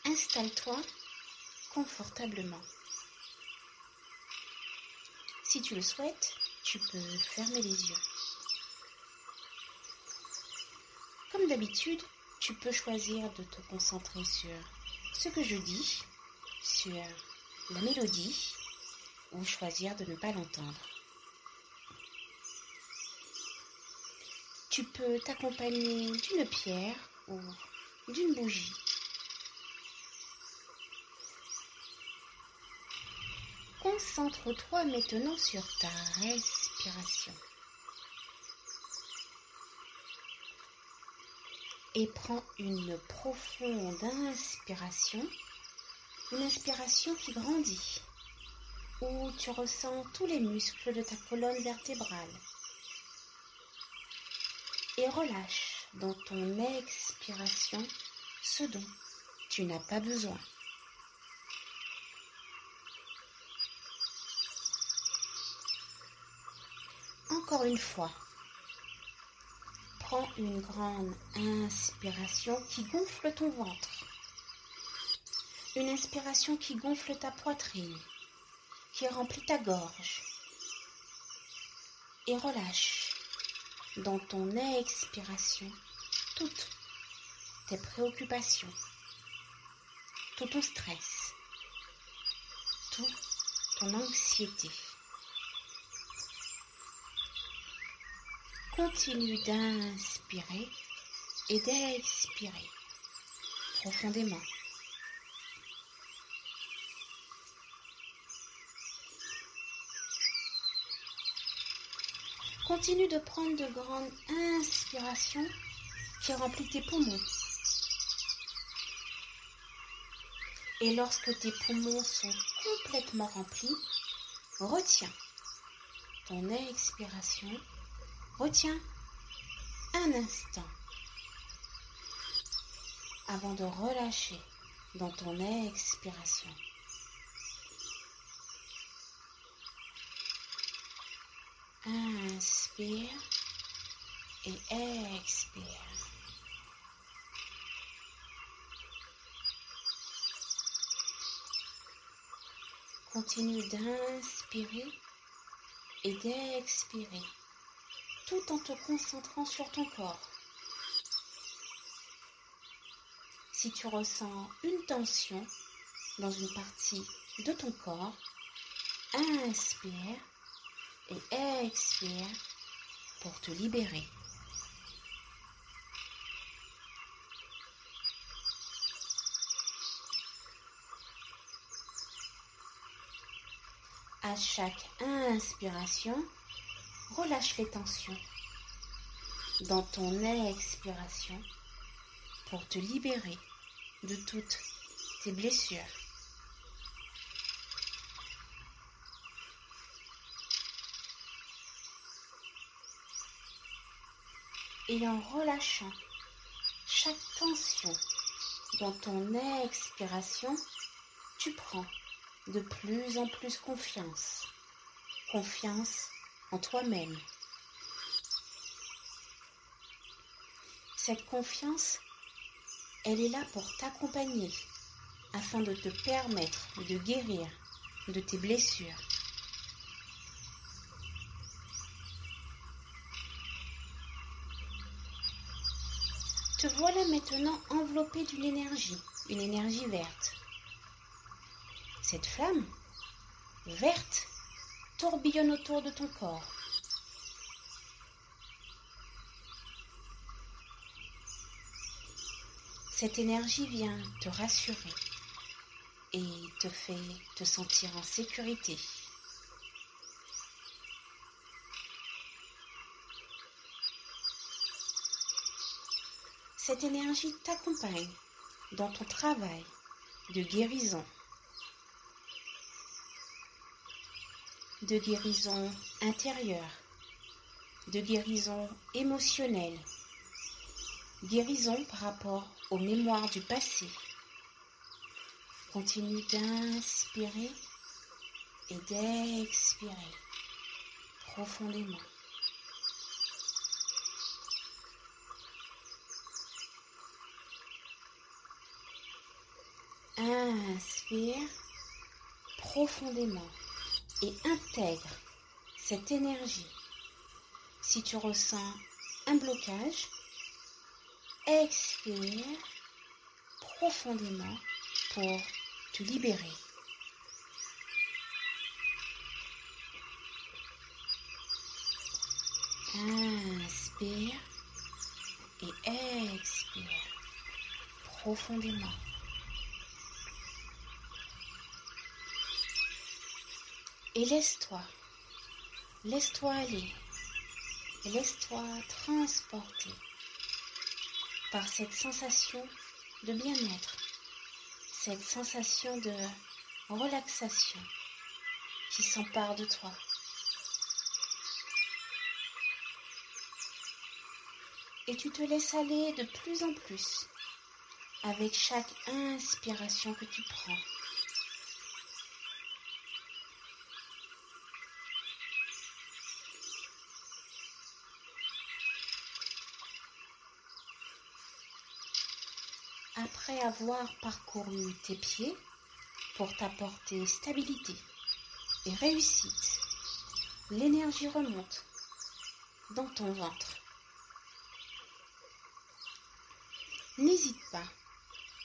Installe-toi confortablement. Si tu le souhaites, tu peux fermer les yeux. Comme d'habitude, tu peux choisir de te concentrer sur ce que je dis, sur la mélodie, ou choisir de ne pas l'entendre. Tu peux t'accompagner d'une pierre ou d'une bougie. Concentre-toi maintenant sur ta respiration. Et prends une profonde inspiration, une inspiration qui grandit, où tu ressens tous les muscles de ta colonne vertébrale. Et relâche dans ton expiration ce dont tu n'as pas besoin. Encore une fois. Prends une grande inspiration qui gonfle ton ventre. Une inspiration qui gonfle ta poitrine, qui remplit ta gorge. Et relâche dans ton expiration toutes tes préoccupations, tout ton stress, toute ton anxiété. Continue d'inspirer et d'expirer profondément. Continue de prendre de grandes inspirations qui remplissent tes poumons. Et lorsque tes poumons sont complètement remplis, retiens ton expiration. Retiens un instant avant de relâcher dans ton expiration. Inspire et expire. Continue d'inspirer et d'expirer, tout en te concentrant sur ton corps. Si tu ressens une tension dans une partie de ton corps, inspire et expire pour te libérer. À chaque inspiration, relâche les tensions dans ton expiration pour te libérer de toutes tes blessures. Et en relâchant chaque tension dans ton expiration, tu prends de plus en plus confiance. Confiance en toi-même. Cette confiance, elle est là pour t'accompagner afin de te permettre de guérir de tes blessures. Te voilà maintenant enveloppé d'une énergie verte. Cette flamme verte tourbillonne autour de ton corps. Cette énergie vient te rassurer et te fait te sentir en sécurité. Cette énergie t'accompagne dans ton travail de guérison intérieure, de guérison émotionnelle, guérison par rapport aux mémoires du passé. Continue d'inspirer et d'expirer profondément. Inspire profondément et intègre cette énergie. Si tu ressens un blocage, expire profondément pour te libérer. Inspire et expire profondément. Et laisse-toi aller, et laisse-toi transporter par cette sensation de bien-être, cette sensation de relaxation qui s'empare de toi. Et tu te laisses aller de plus en plus avec chaque inspiration que tu prends. Après avoir parcouru tes pieds pour t'apporter stabilité et réussite, l'énergie remonte dans ton ventre. N'hésite pas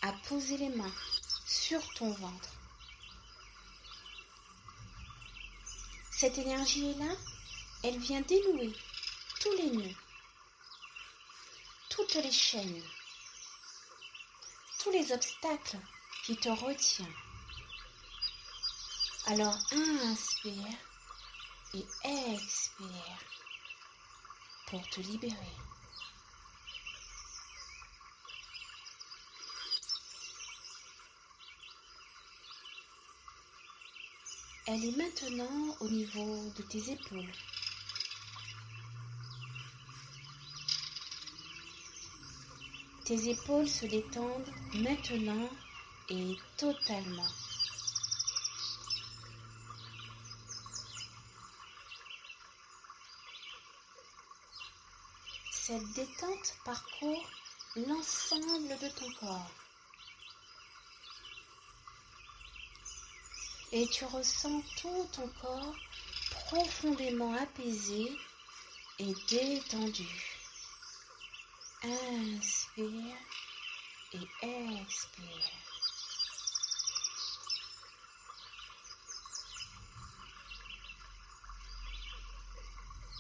à poser les mains sur ton ventre. Cette énergie est là, elle vient dénouer tous les nœuds, toutes les chaînes, tous les obstacles qui te retiennent. Alors inspire et expire pour te libérer. Elle est maintenant au niveau de tes épaules. Tes épaules se détendent maintenant et totalement. Cette détente parcourt l'ensemble de ton corps. Et tu ressens tout ton corps profondément apaisé et détendu. Inspire et expire.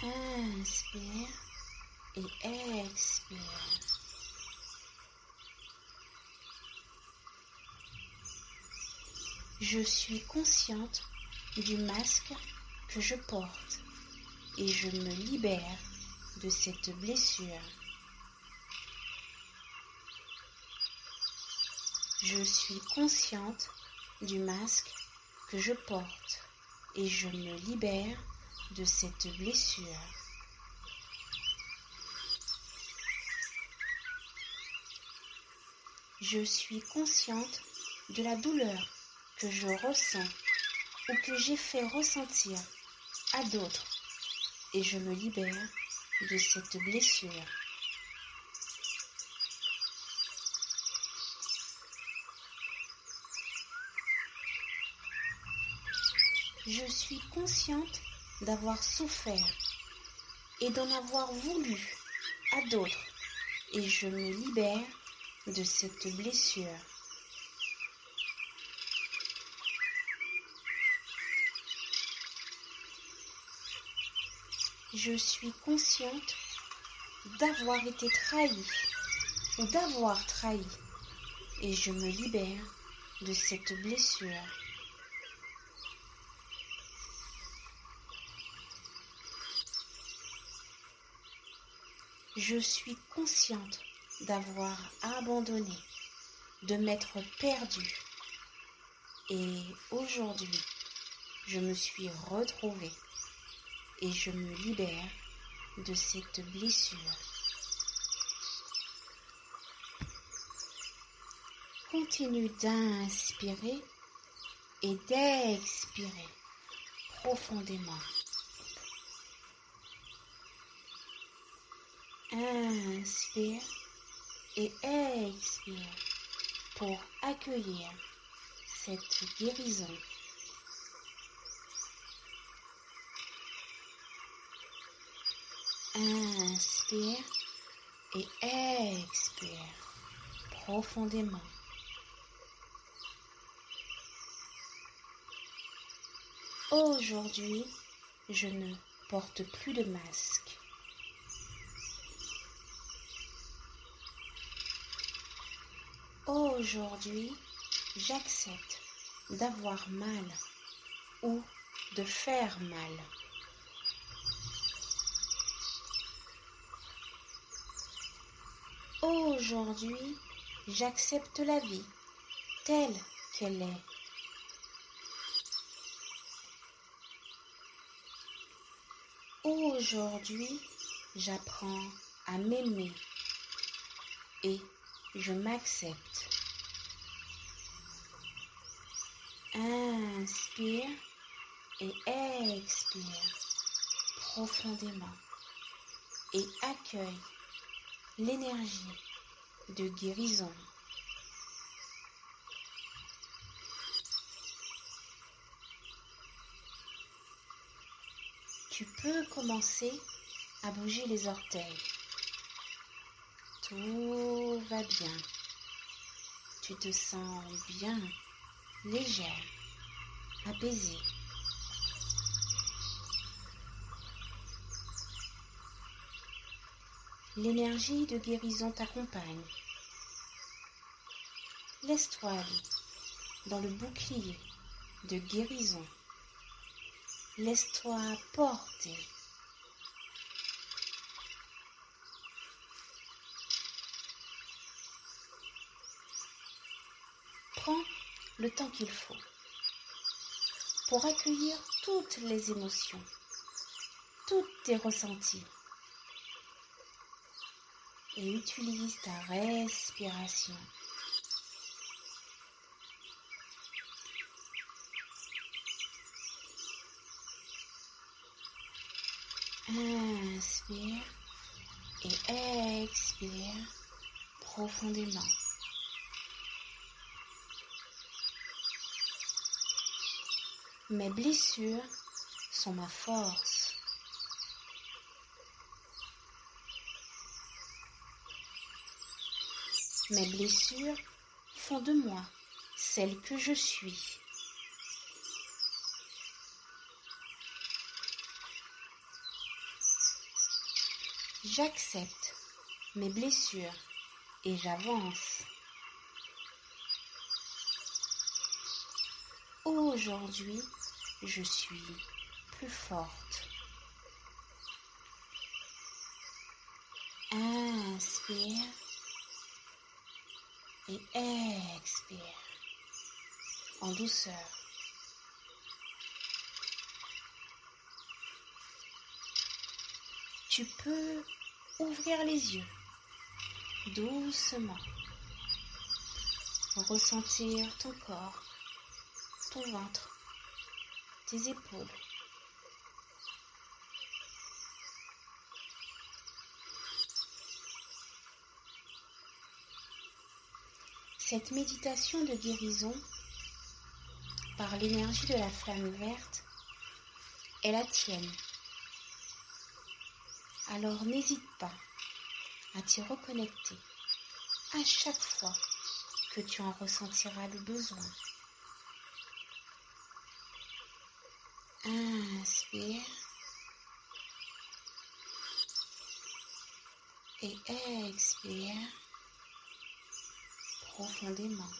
Inspire et expire. Je suis consciente du masque que je porte et je me libère de cette blessure. Je suis consciente du masque que je porte et je me libère de cette blessure. Je suis consciente de la douleur que je ressens ou que j'ai fait ressentir à d'autres et je me libère de cette blessure. Je suis consciente d'avoir souffert et d'en avoir voulu à d'autres et je me libère de cette blessure. Je suis consciente d'avoir été trahie ou d'avoir trahi et je me libère de cette blessure. Je suis consciente d'avoir abandonné, de m'être perdue. Et aujourd'hui, je me suis retrouvée et je me libère de cette blessure. Continue d'inspirer et d'expirer profondément. Inspire et expire pour accueillir cette guérison. Inspire et expire profondément. Aujourd'hui, je ne porte plus de masque. Aujourd'hui, j'accepte d'avoir mal ou de faire mal. Aujourd'hui, j'accepte la vie telle qu'elle est. Aujourd'hui, j'apprends à m'aimer et je m'accepte. Inspire et expire profondément et accueille l'énergie de guérison. Tu peux commencer à bouger les orteils. Tout va bien. Tu te sens bien, légère, apaisée. L'énergie de guérison t'accompagne. Laisse-toi aller dans le bouclier de guérison. Laisse-toi porter. Prends le temps qu'il faut pour accueillir toutes les émotions, tous tes ressentis. Et utilise ta respiration. Inspire et expire profondément. Mes blessures sont ma force. Mes blessures font de moi celle que je suis. J'accepte mes blessures et j'avance. Aujourd'hui, je suis plus forte. Inspire et expire en douceur. Tu peux ouvrir les yeux doucement, ressentir ton corps, ton ventre, tes épaules. Cette méditation de guérison par l'énergie de la flamme verte est la tienne. Alors n'hésite pas à t'y reconnecter à chaque fois que tu en ressentiras le besoin. Inspire et expire profondément.